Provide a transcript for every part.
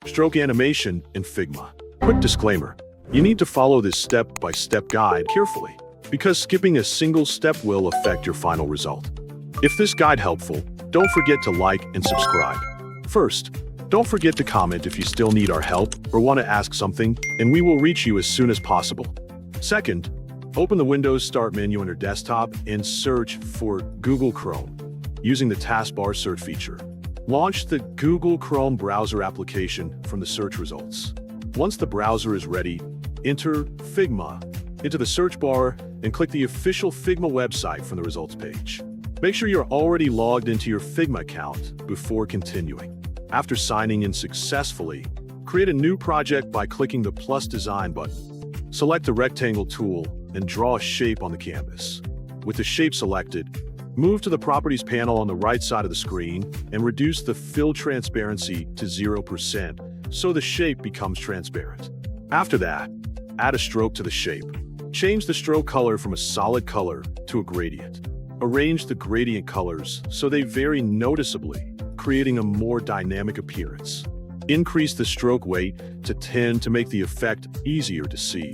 Stroke animation in Figma. Quick disclaimer, you need to follow this step-by-step guide carefully, because skipping a single step will affect your final result. If this guide helpful, don't forget to like and subscribe. First, don't forget to comment if you still need our help or want to ask something, and we will reach you as soon as possible. Second, open the Windows Start menu on your desktop and search for Google Chrome using the taskbar search feature. Launch the Google Chrome browser application from the search results. Once the browser is ready, enter Figma into the search bar and click the official Figma website from the results page. Make sure you're already logged into your Figma account before continuing. After signing in successfully, create a new project by clicking the plus design button. Select the rectangle tool and draw a shape on the canvas. With the shape selected, move to the Properties panel on the right side of the screen and reduce the fill transparency to 0% so the shape becomes transparent. After that, add a stroke to the shape. Change the stroke color from a solid color to a gradient. Arrange the gradient colors so they vary noticeably, creating a more dynamic appearance. Increase the stroke weight to 10 to make the effect easier to see.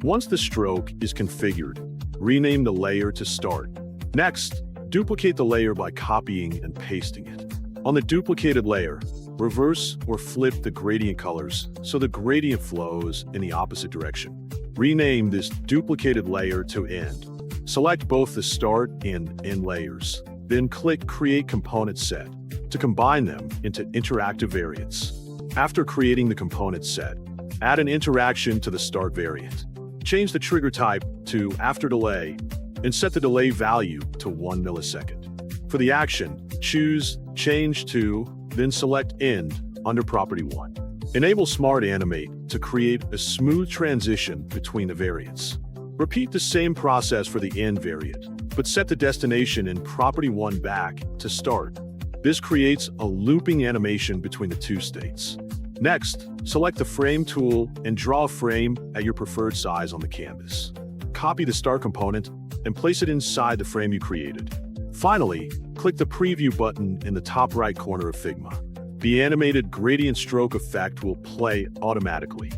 Once the stroke is configured, rename the layer to Start. Next, duplicate the layer by copying and pasting it. On the duplicated layer, reverse or flip the gradient colors so the gradient flows in the opposite direction. Rename this duplicated layer to End. Select both the Start and End layers. Then click Create Component Set to combine them into interactive variants. After creating the component set, add an interaction to the Start variant. Change the trigger type to After Delay and set the delay value to 1 millisecond. For the action, choose Change to, then select End under Property 1. Enable Smart Animate to create a smooth transition between the variants. Repeat the same process for the End variant, but set the destination in Property 1 back to Start. This creates a looping animation between the two states. Next, select the Frame tool and draw a frame at your preferred size on the canvas. Copy the Start component and place it inside the frame you created. Finally, click the Preview button in the top right corner of Figma. The animated gradient stroke effect will play automatically.